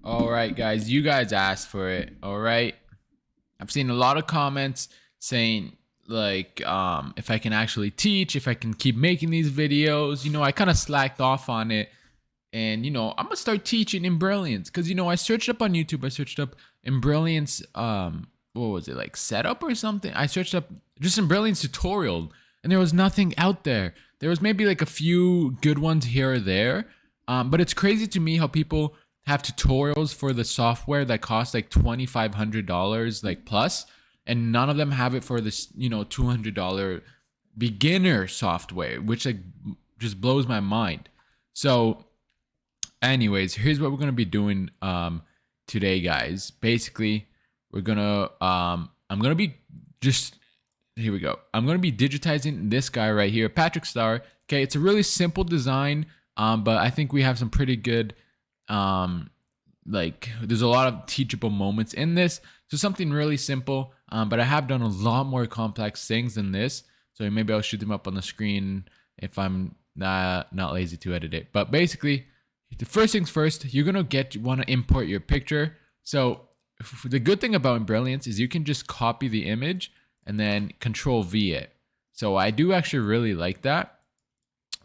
All right, guys, you guys asked for it. All right. I've seen a lot of comments saying like if I can actually teach, if I can keep making these videos. I kind of slacked off on it. And I'm gonna start teaching Embrilliance because I searched up on YouTube. I searched up Embrilliance what was it, like setup or something? I searched up just Embrilliance tutorial and there was nothing out there. There was maybe like a few good ones here or there. But it's crazy to me how people have tutorials for the software that cost like $2,500 like plus, and none of them have it for this $200 beginner software, which like just blows my mind. So anyways, here's what we're gonna be doing today, guys. Basically, we're gonna I'm gonna be just here we go. I'm gonna be digitizing this guy right here, Patrick Star. Okay, it's a really simple design, but I think we have some pretty good like there's a lot of teachable moments in this. So something really simple, but I have done a lot more complex things than this. So maybe I'll shoot them up on the screen if I'm not lazy to edit it. But basically, the first things first, you're gonna want to import your picture. So the good thing about Embrilliance is you can just copy the image and then Control V it. So I do actually really like that.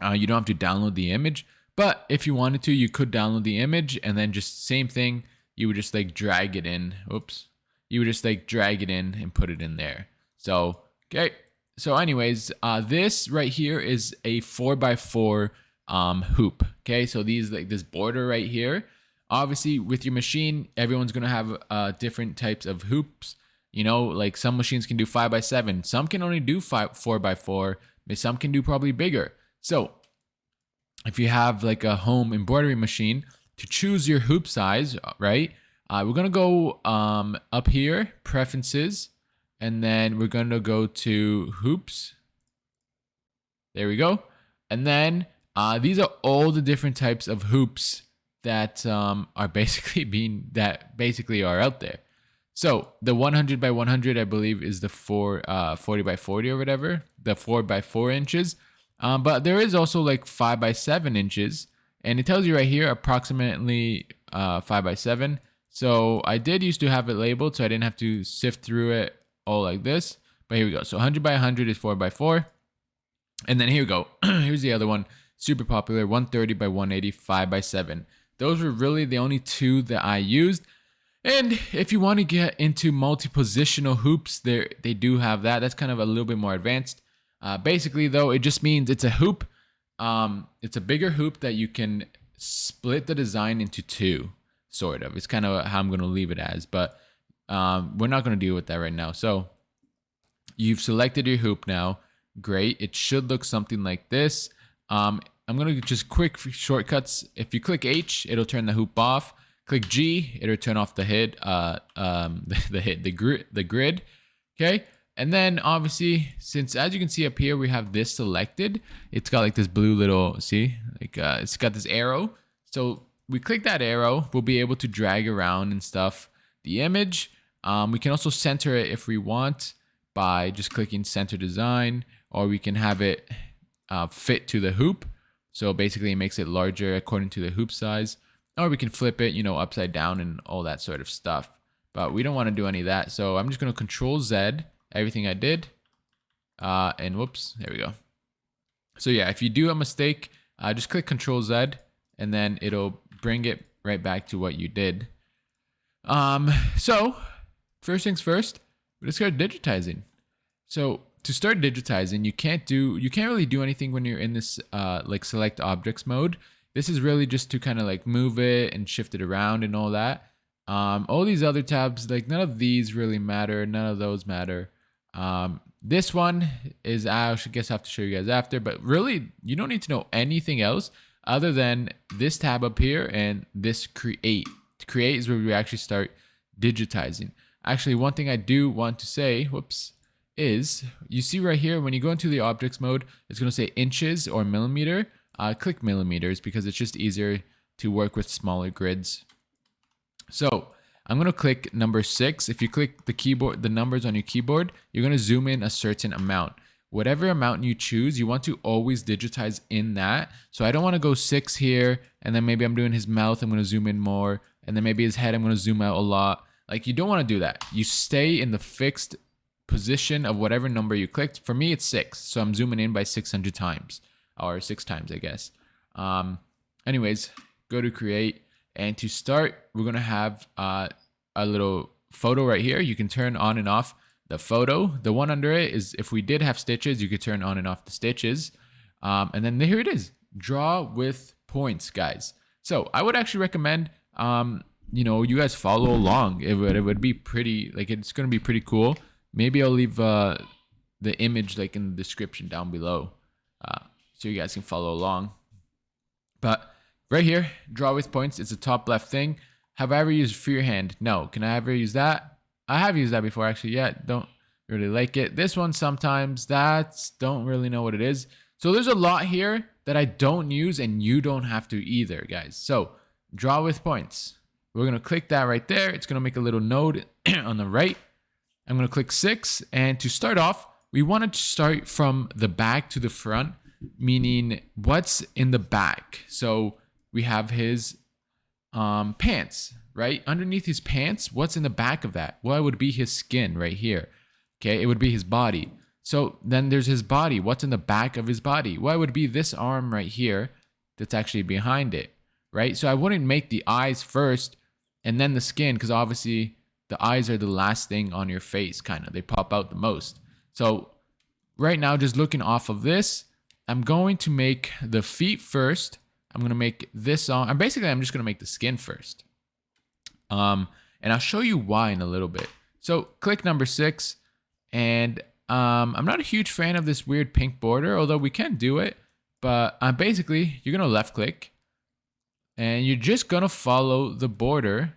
You don't have to download the image, but if you wanted to, you could download the image and then just same thing. You would just like drag it in. Oops. You would just like drag it in and put it in there. So okay. So anyways, this right here is a 4x4 hoop. Okay, so these like this border right here. Obviously, with your machine, everyone's gonna have different types of hoops. Like some machines can do 5x7, some can only do 4x4, but some can do probably bigger. So if you have like a home embroidery machine, to choose your hoop size, right? We're gonna go up here, preferences, and then we're gonna go to hoops. There we go, and then these are all the different types of hoops that are basically are out there. So the 100 by 100, I believe, is the 40 by 40 or whatever, the 4 by 4 inches. But there is also like 5 by 7 inches, and it tells you right here approximately 5 by 7. So I did used to have it labeled, so I didn't have to sift through it all like this. But here we go. So 100 by 100 is 4 by 4, and then here we go. Here's the other one. Super popular, 130 by 180, 5 by 7. Those were really the only two that I used. And if you want to get into multi-positional hoops, they do have that. That's kind of a little bit more advanced. Basically, though, it just means it's a hoop. It's a bigger hoop that you can split the design into two, sort of. It's kind of how I'm going to leave it as. But we're not going to deal with that right now. So you've selected your hoop now. Great. It should look something like this. I'm going to just quick shortcuts. If you click H, it'll turn the hoop off. Click G, it'll turn off the hit, the grid. Okay. And then obviously, since as you can see up here, we have this selected, it's got like this blue little, see, like it's got this arrow. So we click that arrow, we'll be able to drag around and stuff the image. We can also center it if we want by just clicking center design, or we can have it fit to the hoop. So basically it makes it larger according to the hoop size, or we can flip it, upside down and all that sort of stuff. But we don't want to do any of that. So I'm just going to Control Z everything I did. And whoops, there we go. So yeah, if you do a mistake, just click Control Z and then it'll bring it right back to what you did. So first things first, let's start digitizing. So to start digitizing, you can't really do anything when you're in this like select objects mode. This is really just to kind of like move it and shift it around and all that. All these other tabs, like none of these really matter. None of those matter. This one is, I guess I have to show you guys after, but really you don't need to know anything else other than this tab up here and this create. Create is where we actually start digitizing. Actually, one thing I do want to say, whoops, is you see right here, when you go into the objects mode, it's going to say inches or millimeter. Click millimeters because it's just easier to work with smaller grids. So I'm going to click number 6. If you click the keyboard, the numbers on your keyboard, you're going to zoom in a certain amount. whatever amount you choose, you want to always digitize in that. So I don't want to go 6 here, and then maybe I'm doing his mouth, I'm going to zoom in more, and then maybe his head, I'm going to zoom out a lot. Like, you don't want to do that. You stay in the fixed position of whatever number you clicked. For me, it's 6, so I'm zooming in by 600 times, or 6 times, I guess. Anyways, go to create, and to start, we're going to have a little photo right here. You can turn on and off the photo. The one under it is, if we did have stitches, you could turn on and off the stitches. And then here it is, draw with points, guys. So I would actually recommend, you guys follow along. It would be pretty, like, it's going to be pretty cool. Maybe I'll leave the image like in the description down below, so you guys can follow along. But right here, draw with points, it's the top left thing. Have I ever used freehand? No. Can I ever use that? I have used that before, actually. Yeah, don't really like it. This one sometimes, don't really know what it is. So there's a lot here that I don't use, and you don't have to either, guys. So draw with points. We're going to click that right there. It's going to make a little node on the right. I'm going to click 6. And to start off, we want to start from the back to the front, meaning what's in the back. So we have his pants. Right? Underneath his pants, what's in the back of that? Well, it would be his skin right here. Okay, it would be his body. So then there's his body. What's in the back of his body? Well, it would be this arm right here that's actually behind it, right? So I wouldn't make the eyes first and then the skin, because obviously the eyes are the last thing on your face, kind of. They pop out the most. So right now, just looking off of this, I'm going to make the feet first. I'm going to make this on. And basically, I'm just going to make the skin first. And I'll show you why in a little bit. So click number 6, and I'm not a huge fan of this weird pink border, although we can do it. But basically, you're gonna left click, and you're just gonna follow the border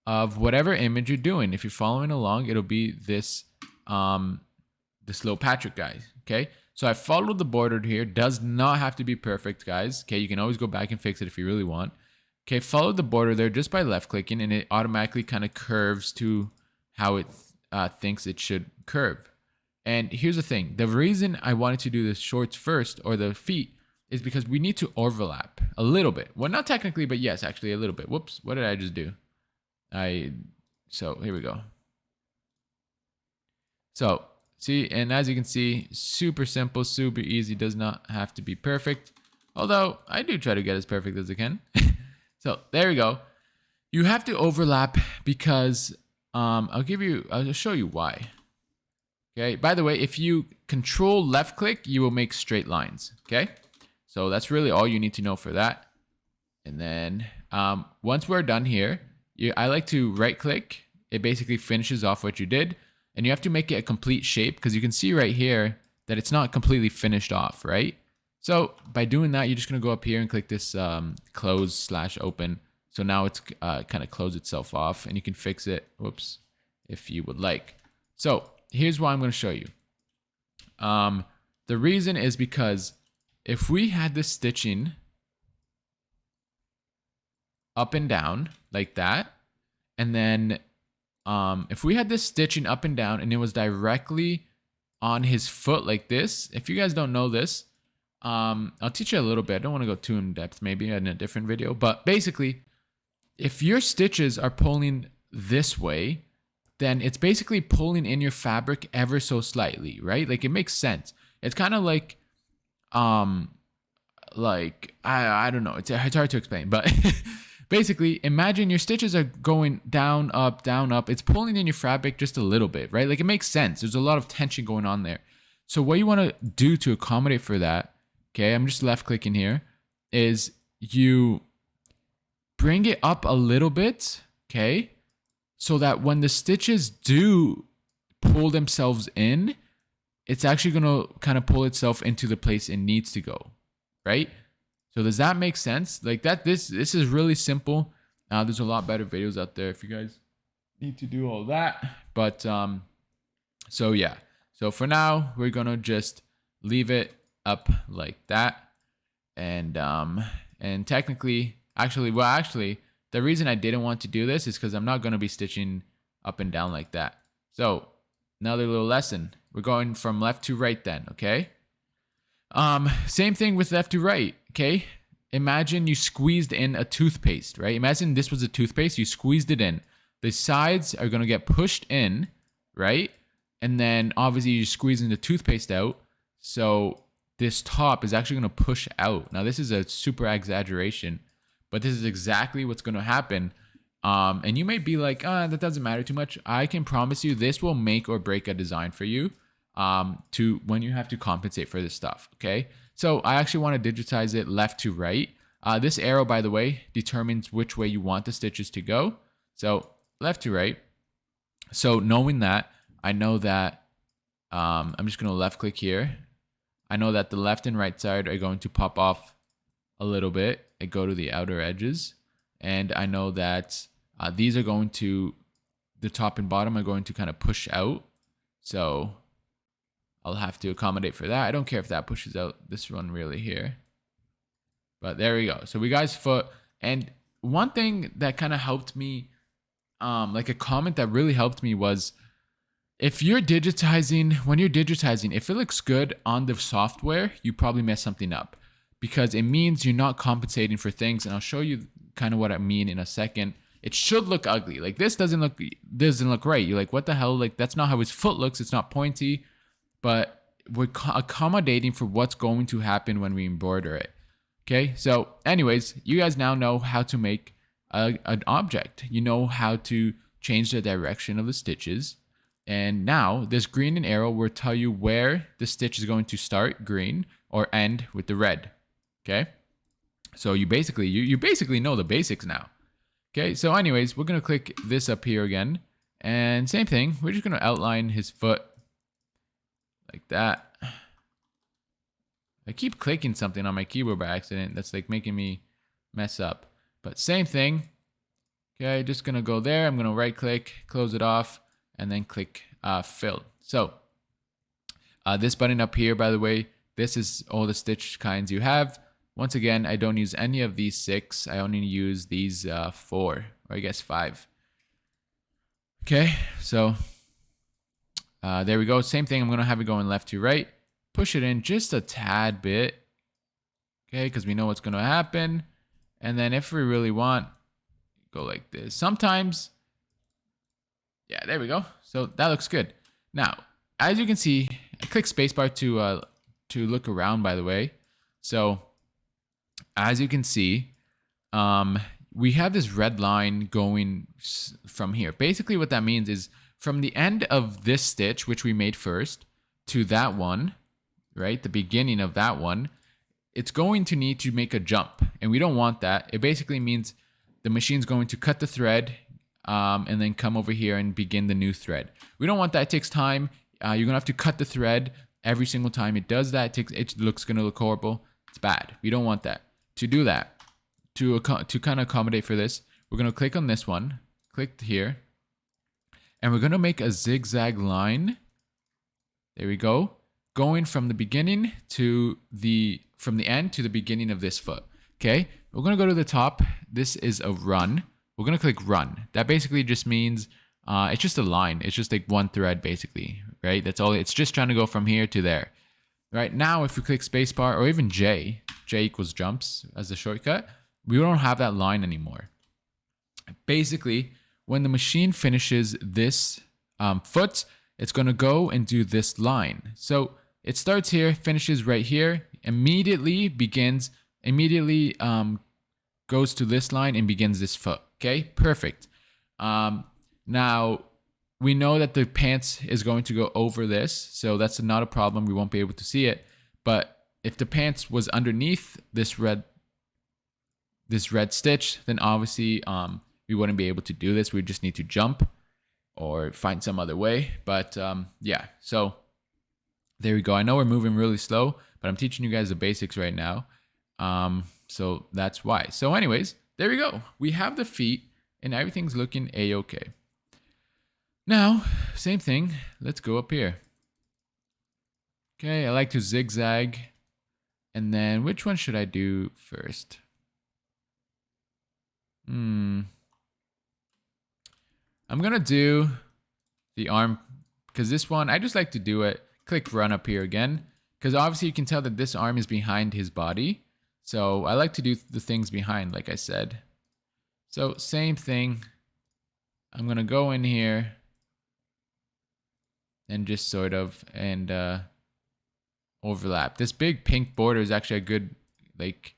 of whatever image you're doing. If you're following along, it'll be this this little Patrick guy. Okay, so I followed the border here. Does not have to be perfect, guys. Okay, you can always go back and fix it if you really want. Okay, follow the border there just by left clicking, and it automatically kind of curves to how it thinks it should curve. And here's the thing. The reason I wanted to do the shorts first, or the feet, is because we need to overlap a little bit. Well, not technically, but yes, actually a little bit. Whoops, what did I just do? So here we go. So see, and as you can see, super simple, super easy, does not have to be perfect. Although I do try to get as perfect as I can. So there we go. You have to overlap because I'll show you why. Okay. By the way, if you control left click, you will make straight lines. Okay. So that's really all you need to know for that. And then once we're done here, I like to right click. It basically finishes off what you did, and you have to make it a complete shape, because you can see right here that it's not completely finished off, right? So by doing that, you're just going to go up here and click this close/open. So now it's kind of closed itself off, and you can fix it, whoops, if you would like. So here's why I'm going to show you. The reason is because if we had this stitching up and down like that, and then if we had this stitching up and down and it was directly on his foot like this, if you guys don't know this, I'll teach you a little bit. I don't want to go too in depth, maybe in a different video. But basically, if your stitches are pulling this way, then it's basically pulling in your fabric ever so slightly, right? Like, it makes sense. It's kind of like I don't know. It's hard to explain, but basically, imagine your stitches are going down, up, down, up. It's pulling in your fabric just a little bit, right? Like, it makes sense. There's a lot of tension going on there. So what you want to do to accommodate for that, okay, I'm just left clicking here, is you bring it up a little bit, okay, so that when the stitches do pull themselves in, it's actually going to kind of pull itself into the place it needs to go, right? So does that make sense? Like that, this is really simple. There's a lot better videos out there if you guys need to do all that. But so yeah. So for now, we're going to just leave it up like that. And technically, actually, the reason I didn't want to do this is because I'm not going to be stitching up and down like that. So another little lesson. We're going from left to right then, okay? Same thing with left to right, okay? Imagine you squeezed in a toothpaste, right? Imagine this was a toothpaste, you squeezed it in. The sides are gonna get pushed in, right? And then obviously you're squeezing the toothpaste out. So this top is actually gonna push out. Now this is a super exaggeration, but this is exactly what's gonna happen. And you may be like, that doesn't matter too much. I can promise you this will make or break a design for you to when you have to compensate for this stuff, okay? So I actually want to digitize it left to right. This arrow, by the way, determines which way you want the stitches to go. So left to right. So knowing that, I know that I'm just going to left click here. I know that the left and right side are going to pop off a little bit and go to the outer edges. And I know that these are going to, the top and bottom are going to kind of push out. So I'll have to accommodate for that. I don't care if that pushes out this one really here. But there we go. So we got his foot. And one thing that kind of helped me, like a comment that really helped me was, if you're digitizing, when you're digitizing, if it looks good on the software, you probably mess something up. Because it means you're not compensating for things. And I'll show you kind of what I mean in a second. It should look ugly. Like this doesn't look right. You're like, what the hell? Like that's not how his foot looks. It's not pointy. But we're accommodating for what's going to happen when we embroider it. Okay, so anyways, you guys now know how to make an object. You know how to change the direction of the stitches. And now this green and arrow will tell you where the stitch is going to start, green, or end with the red. Okay, so you basically know the basics now. Okay, so anyways, we're going to click this up here again. And same thing, we're just going to outline his foot. Like that. I keep clicking something on my keyboard by accident. That's like making me mess up. But same thing. Okay, just gonna go there. I'm gonna right click, close it off, and then click fill. So this button up here, by the way, this is all the stitch kinds you have. Once again, I don't use any of these 6. I only use these 4, or I guess 5. Okay, so there we go. Same thing. I'm going to have it going left to right. Push it in just a tad bit. Okay, because we know what's going to happen. And then if we really want, go like this. Sometimes, yeah, there we go. So that looks good. Now, as you can see, I click spacebar to look around, by the way. So as you can see, we have this red line going from here. Basically what that means is from the end of this stitch, which we made first, to that one, right? The beginning of that one, it's going to need to make a jump. And we don't want that. It basically means the machine's going to cut the thread and then come over here and begin the new thread. We don't want that. It takes time. You're going to have to cut the thread every single time it does that. It looks going to look horrible. It's bad. We don't want that. To do that, to kind of accommodate for this, we're going to click on this one, click here, and we're going to make a zigzag line. There we go. Going from the beginning to from the end to the beginning of this foot. Okay. We're going to go to the top. This is a run. We're going to click run. That basically just means it's just a line. It's just like one thread basically, right? That's all. It's just trying to go from here to there. Right now, if we click spacebar or even J equals jumps as a shortcut, we don't have that line anymore. Basically, when the machine finishes this foot, it's going to go and do this line. So it starts here, finishes right here, immediately goes to this line and begins this foot. Okay, perfect. Now, we know that the pants is going to go over this, so that's not a problem. We won't be able to see it. But if the pants was underneath this red stitch, then obviously we wouldn't be able to do this. We just need to jump or find some other way. But yeah, so there we go. I know we're moving really slow, but I'm teaching you guys the basics right now. So that's why. So anyways, there we go. We have the feet and everything's looking a-okay. Now, same thing. Let's go up here. Okay, I like to zigzag. And then which one should I do first? I'm going to do the arm because this one, I just like to do it. Click run up here again, because obviously you can tell that this arm is behind his body. So I like to do the things behind, like I said. So same thing. I'm going to go in here and just sort of overlap. This big pink border is actually a good like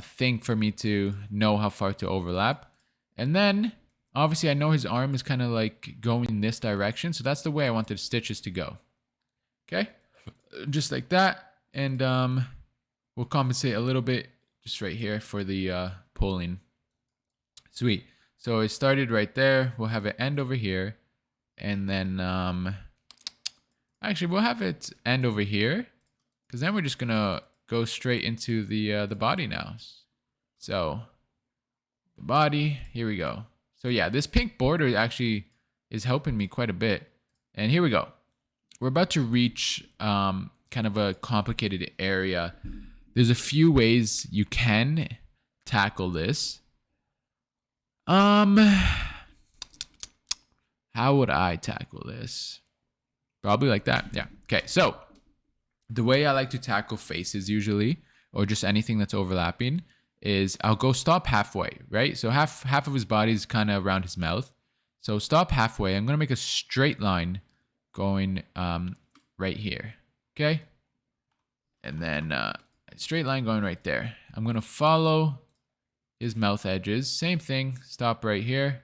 thing for me to know how far to overlap. And then obviously I know his arm is kind of like going in this direction, so that's the way I want the stitches to go. Okay, just like that. And we'll compensate a little bit just right here for the pulling. Sweet. So it started right there. We'll have it end over here, and then actually we'll have it end over here, because then we're just gonna go straight into the body now. So the body, here we go. So yeah, this pink border actually is helping me quite a bit. And here we go. We're about to reach kind of a complicated area. There's a few ways you can tackle this. How would I tackle this? Probably like that. Yeah. Okay. So the way I like to tackle faces usually, or just anything that's overlapping, is I'll go stop halfway, right? So half of his body is kind of around his mouth. So stop halfway. I'm going to make a straight line going right here. Okay. And then straight line going right there. I'm going to follow his mouth edges. Same thing. Stop right here.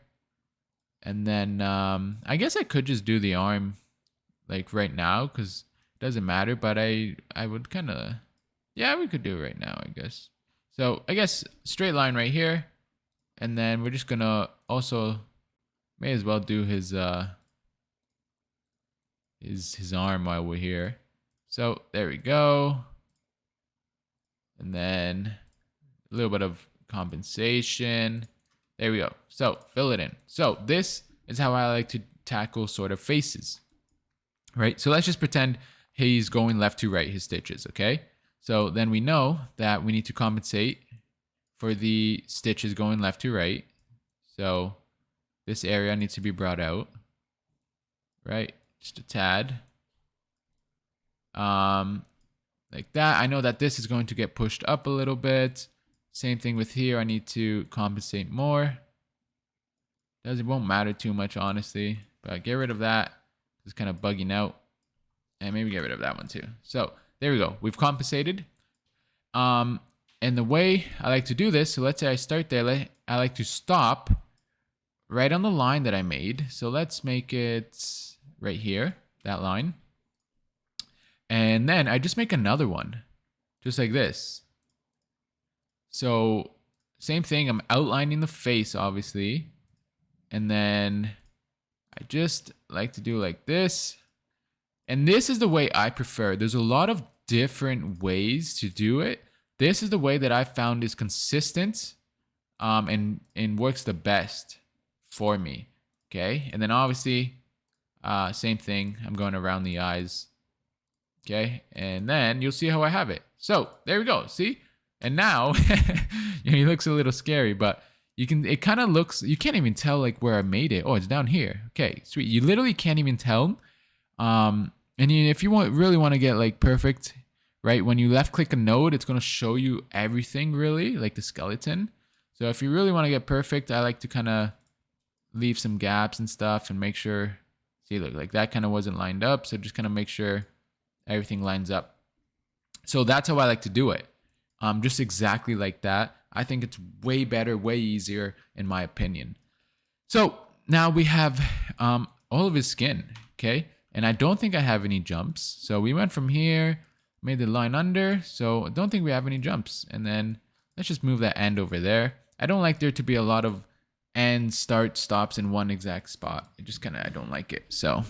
And then I guess I could just do the arm like right now, because it doesn't matter. But I would kind of, yeah, we could do it right now, I guess. So I guess straight line right here. And then we're just going to also may as well do his arm while we're here. So there we go. And then a little bit of compensation. There we go. So fill it in. So this is how I like to tackle sort of faces, right? So let's just pretend he's going left to right, his stitches, okay? So then we know that we need to compensate for the stitches going left to right. So this area needs to be brought out, right? Just a tad. Like that. I know that this is going to get pushed up a little bit. Same thing with here. I need to compensate more. It won't matter too much, honestly. But get rid of that. It's kind of bugging out. And maybe get rid of that one too. So there we go. We've compensated. And the way I like to do this, so let's say I start there. I like to stop right on the line that I made. So let's make it right here, that line. And then I just make another one, just like this. So same thing, I'm outlining the face, obviously. And then I just like to do like this. And this is the way I prefer. There's a lot of different ways to do it. This is the way that I found is consistent and works the best for me. Okay, and then obviously, same thing. I'm going around the eyes. Okay, and then you'll see how I have it. So there we go. See? And now he looks a little scary, but it kind of looks, you can't even tell like where I made it. Oh, it's down here. Okay, sweet. You literally can't even tell. And if you really want to get like perfect, right? When you left click a node, it's going to show you everything really, like the skeleton. So if you really want to get perfect, I like to kind of leave some gaps and stuff and make sure, see, look, like that kind of wasn't lined up. So just kind of make sure everything lines up. So that's how I like to do it. Just exactly like that. I think it's way better, way easier in my opinion. So now we have all of his skin, okay? And I don't think I have any jumps. So we went from here, made the line under. So I don't think we have any jumps. And then let's just move that end over there. I don't like there to be a lot of end, start, stops in one exact spot. It just kind of, I don't like it. So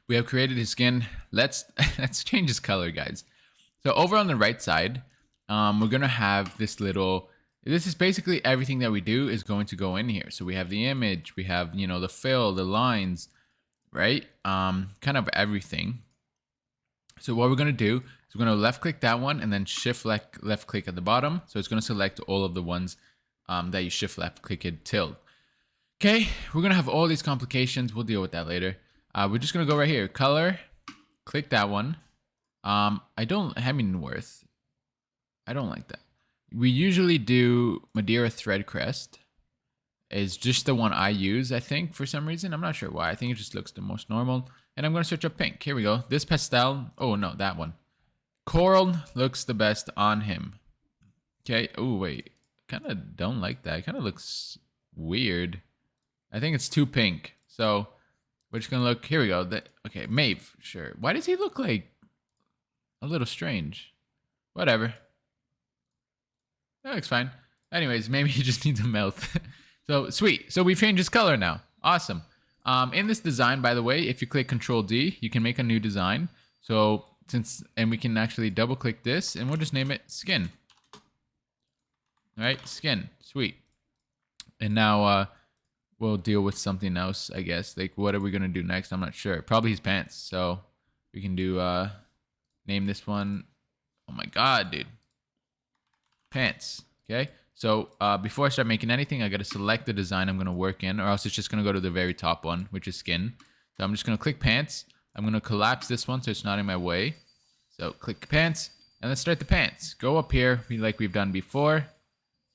we have created his skin. Let's change his color, guys. So over on the right side, we're going to have this is basically everything that we do is going to go in here. So we have the image, we have, the fill, the lines, right? Kind of everything. So what we're going to do is we're going to left click that one and then shift left click at the bottom. So it's going to select all of the ones that you shift left click it till. Okay, we're going to have all these complications. We'll deal with that later. We're just gonna go right here, color, click that one. I don't Hemingworth. I don't like that. We usually do Madeira thread crest. Is just the one I use, I think, for some reason. I'm not sure why. I think it just looks the most normal. And I'm gonna search up pink. Here we go. This pastel. Oh no, that one. Coral looks the best on him. Okay. Oh wait, kind of don't like that. It kind of looks weird. I think it's too pink. So we're just gonna look. Here we go. Okay, Maeve. Sure. Why does he look like a little strange? Whatever. That looks fine. Anyways, maybe he just needs a mouth. So sweet. So we've changed his color now. Awesome. In this design, by the way, if you click Control D, you can make a new design. So and we can actually double click this, and we'll just name it Skin. All right, Skin. Sweet. And now we'll deal with something else, I guess. Like, what are we gonna do next? I'm not sure. Probably his pants. So we can do name this one. Oh my God, dude. Pants. Okay. So before I start making anything, I got to select the design I'm going to work in, or else it's just going to go to the very top one, which is skin. So I'm just going to click pants. I'm going to collapse this one so it's not in my way. So click pants, and let's start the pants. Go up here like we've done before,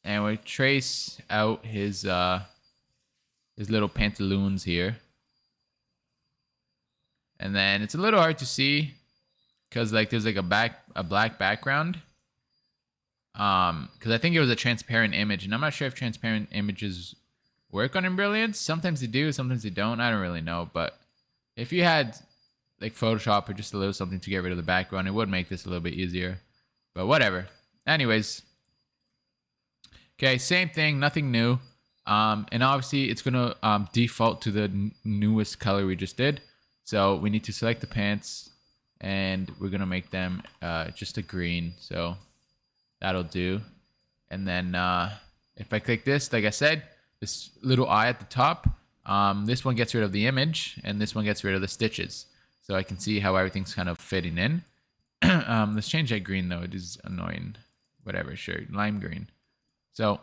and we trace out his little pantaloons here. And then it's a little hard to see because like there's like a black background. Because I think it was a transparent image, and I'm not sure if transparent images work on Embrilliance. Sometimes they do, sometimes they don't. I don't really know, but if you had like Photoshop or just a little something to get rid of the background, it would make this a little bit easier. But whatever. Anyways, okay, same thing, nothing new. And obviously it's gonna default to the newest color we just did. So we need to select the pants, and we're gonna make them just a green. So that'll do. And then if I click this, like I said, this little eye at the top, this one gets rid of the image, and this one gets rid of the stitches. So I can see how everything's kind of fitting in. Let's change that green though. It is annoying. Whatever, sure. Lime green. So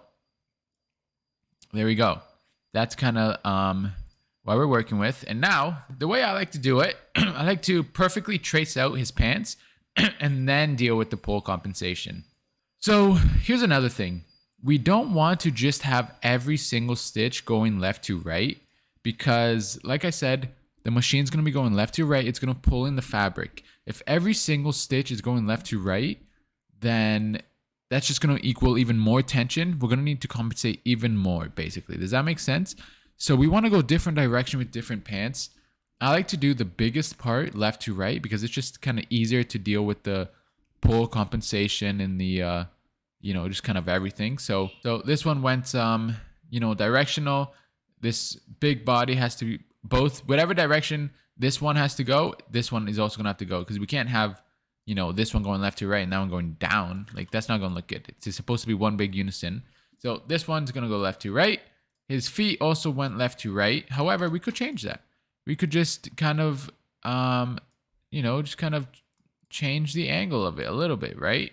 there we go. That's kind of what we're working with. And now, the way I like to do it, I like to perfectly trace out his pants and then deal with the pull compensation. So here's another thing. We don't want to just have every single stitch going left to right, because like I said, the machine's going to be going left to right. It's going to pull in the fabric. If every single stitch is going left to right, then that's just going to equal even more tension. We're going to need to compensate even more, basically. Does that make sense? So we want to go different direction with different pants. I like to do the biggest part left to right because it's just kind of easier to deal with the pull compensation and the just kind of everything. So this one went directional. This big body has to be both, whatever direction this one has to go, this one is also gonna have to go, because we can't have this one going left to right and that one going down. Like, that's not gonna look good. It's supposed to be one big unison. So this one's gonna go left to right. His feet also went left to right. However, we could change that. We could just kind of change the angle of it a little bit, right?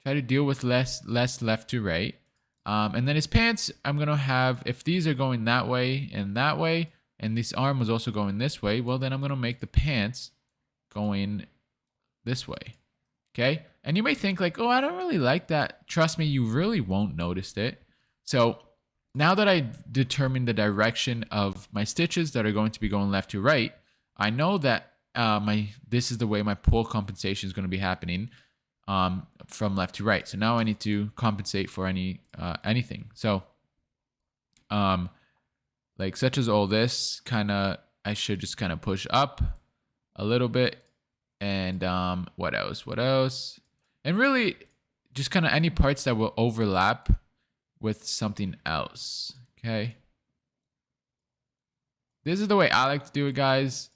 Try to deal with less left to right. And then his pants, I'm going to have, if these are going that way, and this arm was also going this way, well, then I'm going to make the pants going this way. Okay? And you may think like, oh, I don't really like that. Trust me, you really won't notice it. So now that I determined the direction of my stitches that are going to be going left to right, I know that this is the way my pull compensation is going to be happening from left to right. So now I need to compensate for anything. So like such as all this I should just kind of push up a little bit. And what else? And really just kind of any parts that will overlap with something else. Okay. This is the way I like to do it, guys.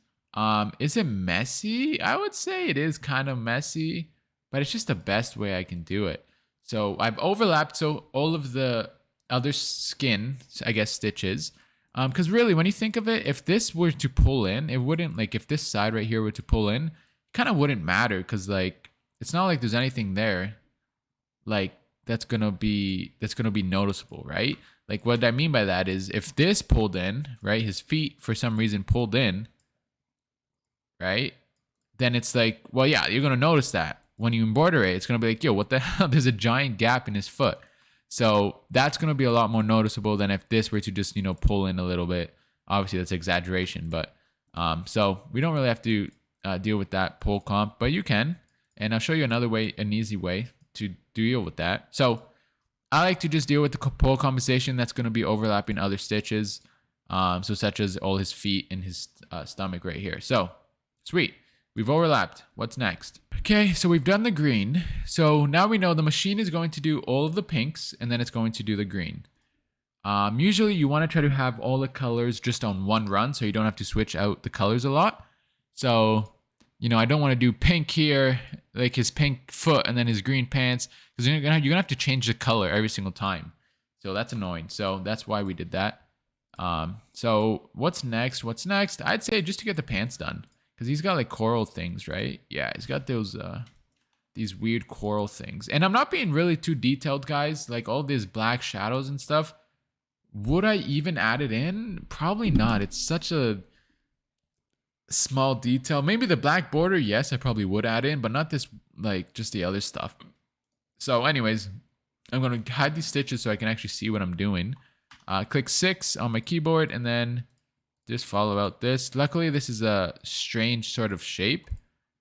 Is it messy? I would say it is kind of messy, but it's just the best way I can do it. So I've overlapped all of the other skin, I guess, stitches. Because really, when you think of it, if this were to pull in, it wouldn't, like if this side right here were to pull in, kind of wouldn't matter, because like it's not like there's anything there like that's gonna be noticeable, right? Like what I mean by that is if this pulled in, right, his feet for some reason pulled in, right? Then it's like, well, yeah, you're gonna notice that when you embroider it, it's gonna be like, yo, what the hell? There's a giant gap in his foot. So that's gonna be a lot more noticeable than if this were to just, pull in a little bit. Obviously, that's exaggeration, but so we don't really have to deal with that pull comp, but you can. And I'll show you another way, an easy way to deal with that. So I like to just deal with the pull compensation that's going to be overlapping other stitches, so such as all his feet and his stomach right here. So sweet, we've overlapped. What's next? Okay, so we've done the green. So now we know the machine is going to do all of the pinks, and then it's going to do the green. Usually you want to try to have all the colors just on one run, so you don't have to switch out the colors a lot. So, I don't want to do pink here, like his pink foot, and then his green pants, because you're gonna have to change the color every single time. So that's annoying. So that's why we did that. So what's next? What's next? I'd say just to get the pants done, because he's got like coral things, right? Yeah, he's got these weird coral things. And I'm not being really too detailed, guys. Like all these black shadows and stuff. Would I even add it in? Probably not. It's such a small detail. Maybe the black border, yes, I probably would add in, but not this, like just the other stuff. So anyways, I'm going to hide these stitches so I can actually see what I'm doing. Click 6 on my keyboard and then just follow out this. Luckily, this is a strange sort of shape,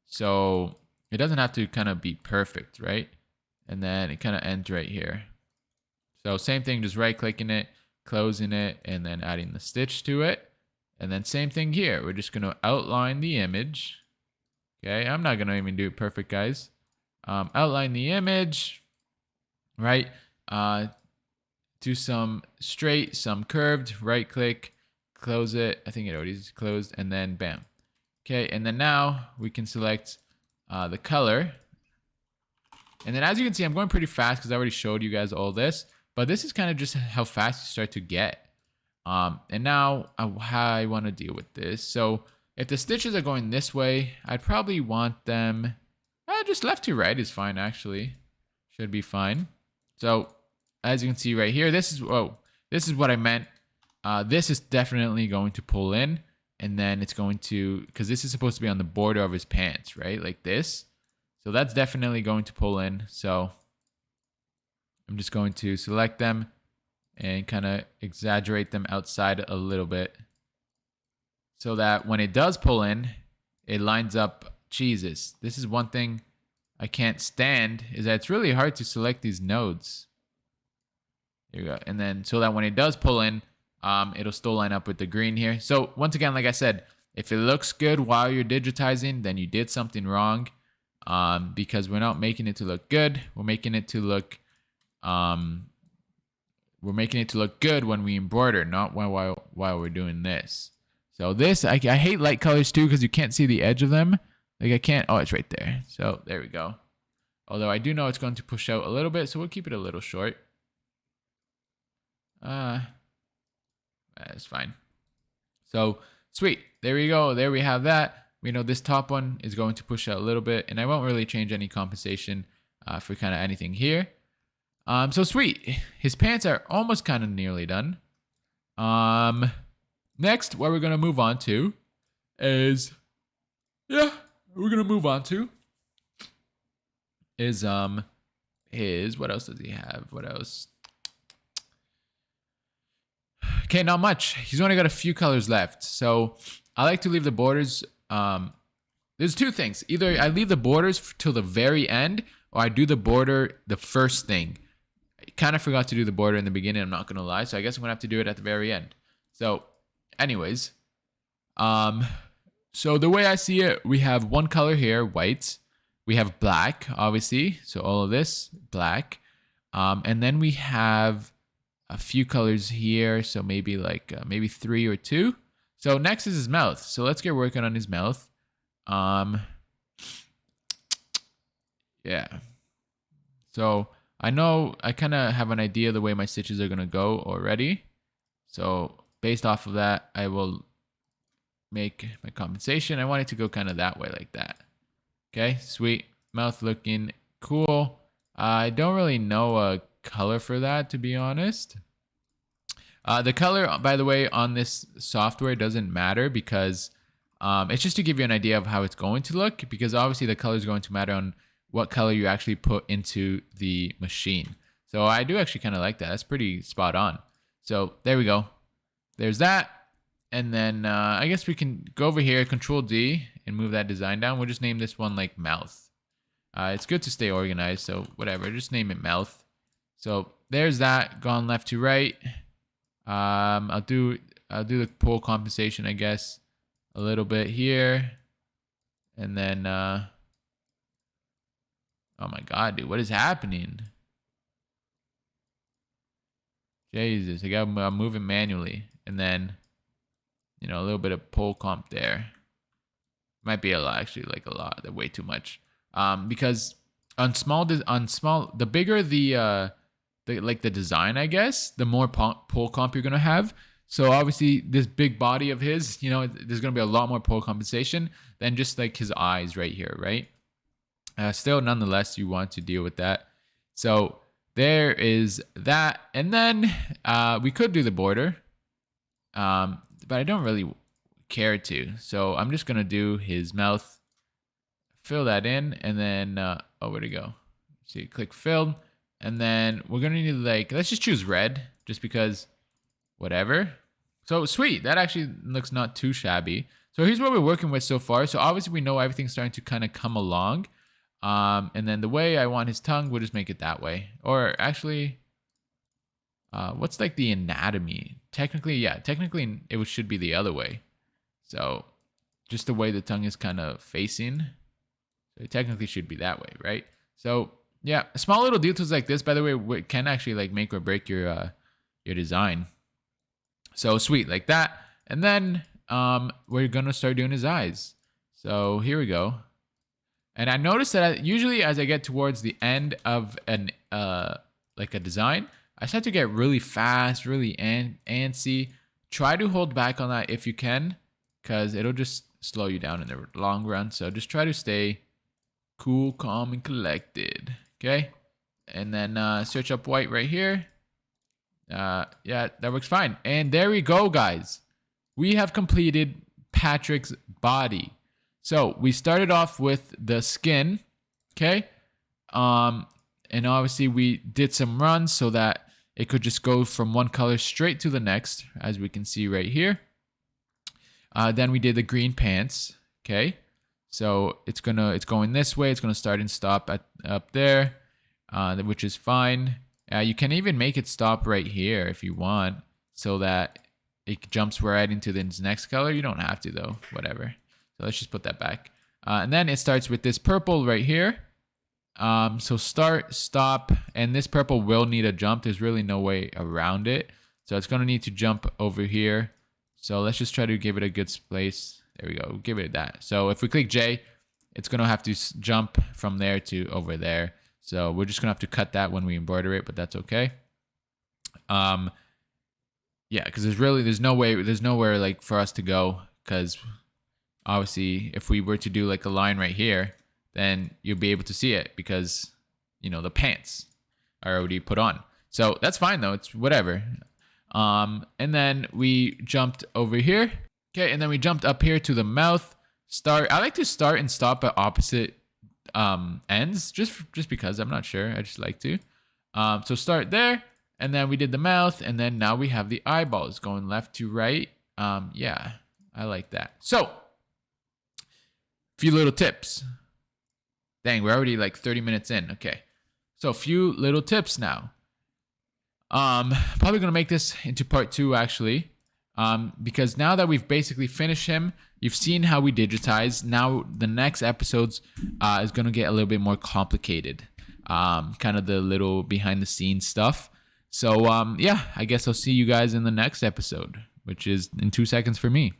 so it doesn't have to kind of be perfect, right? And then it kind of ends right here. So same thing, just right clicking it, closing it, and then adding the stitch to it. And then same thing here. We're just going to outline the image. Okay, I'm not going to even do it perfect, guys. Outline the image, right? Do some straight, some curved, right click, close it. I think it already is closed, and then bam. Okay, and then now we can select the color. And then as you can see, I'm going pretty fast because I already showed you guys all this. But this is kind of just how fast you start to get. And now how I want to deal with this. So if the stitches are going this way, I'd probably want them just left to right is fine, actually. Should be fine. So as you can see right here, this is what I meant. This is definitely going to pull in, and then it's going to, because this is supposed to be on the border of his pants, right? Like this. So that's definitely going to pull in. So I'm just going to select them and kind of exaggerate them outside a little bit so that when it does pull in, it lines up. Jesus, this is one thing I can't stand, is that it's really hard to select these nodes. There you go. And then so that when it does pull in, it'll still line up with the green here. So once again, like I said, if it looks good while you're digitizing, then you did something wrong, because we're not making it to look good. We're making it to look good when we embroider, not while we're doing this. So this, I hate light colors too because you can't see the edge of them. Like I can't, oh, it's right there. So there we go. Although I do know it's going to push out a little bit, so we'll keep it a little short. That's fine. So sweet, there we go. There we have that. We know this top one is going to push out a little bit, and I won't really change any compensation for kind of anything here. So sweet. His pants are almost kind of nearly done. Next, what we're going to move on to is, what else does he have? What else? Okay, not much. He's only got a few colors left. So I like to leave the borders. There's two things. Either I leave the borders till the very end, or I do the border the first thing. I kind of forgot to do the border in the beginning, I'm not going to lie. So I guess I'm going to have to do it at the very end. So anyways, so the way I see it, we have one color here, white. We have black, obviously. So all of this, black. And then we have a few colors here. So maybe like, maybe 3 or 2. So next is his mouth. So let's get working on his mouth. Yeah. So I know I kind of have an idea of the way my stitches are going to go already. So based off of that, I will make my compensation. I want it to go kind of that way, like that. Okay, sweet. Mouth looking cool. I don't really know a color for that, to be honest. The color, by the way, on this software doesn't matter because It's just to give you an idea of how it's going to look, because obviously the color is going to matter on what color you actually put into the machine. So I do actually kind of like that. That's pretty spot on. So there we go. There's that. And then I guess we can go over here, Control D, and move that design down. We'll just name this one like mouth. It's good to stay organized, so whatever. Just name it mouth. So there's that, gone left to right. I'll do the pull compensation, I guess, a little bit here, and then oh my god, dude, what is happening? Jesus, I'm moving manually, and then a little bit of pull comp there. Might be a lot, actually, like a lot. Way too much. Because the bigger the design, I guess, the more pull comp you're gonna have. So obviously this big body of his, there's gonna be a lot more pull compensation than just like his eyes right here, right? Still, nonetheless, you want to deal with that. So there is that, and then we could do the border, but I don't really care to. So I'm just gonna do his mouth. Fill that in, and then where'd it go? See, click fill, and then we're gonna need let's just choose red, just because whatever. So sweet, that actually looks not too shabby. So here's what we're working with so far. So obviously we know everything's starting to kind of come along, and then the way I want his tongue, we'll just make it that way. Or actually, what's like the anatomy? Technically it should be the other way. So just the way the tongue is kind of facing. So it technically should be that way, right? So yeah, small little details like this, by the way, can actually like make or break your design. So sweet, like that. And then we're gonna start doing his eyes. So here we go. And I noticed that usually as I get towards the end of an like a design, I start to get really fast, really antsy. Try to hold back on that if you can, because it'll just slow you down in the long run. So just try to stay cool, calm, and collected. Okay, and then search up white right here. Yeah, that works fine. And there we go, guys. We have completed Patrick's body. So we started off with the skin. Okay, and obviously we did some runs so that it could just go from one color straight to the next, as we can see right here. Then we did the green pants. Okay. So it's going this way. It's gonna start and stop up there, which is fine. You can even make it stop right here if you want, so that it jumps right into the next color. You don't have to though. Whatever. So let's just put that back. And then it starts with this purple right here. So start, stop, and this purple will need a jump. There's really no way around it. So it's gonna need to jump over here. So let's just try to give it a good place. There we go. Give it that. So if we click J, it's going to have to jump from there to over there. So we're just going to have to cut that when we embroider it, but that's okay. Yeah, because there's nowhere like for us to go, because obviously if we were to do like a line right here, then you'll be able to see it because, the pants are already put on. So that's fine though. It's whatever. And then we jumped over here. Okay, and then we jumped up here to the mouth. I like to start and stop at opposite ends, just because I'm not sure. I just like to. So start there, and then we did the mouth, and then now we have the eyeballs going left to right. Yeah, I like that. So, a few little tips. Dang, we're already like 30 minutes in. Okay, so a few little tips now. Probably gonna make this into part 2 actually. Because now that we've basically finished him, you've seen how we digitize. Now the next episodes is going to get a little bit more complicated. Kind of the little behind the scenes stuff. So yeah, I guess I'll see you guys in the next episode, which is in 2 seconds for me.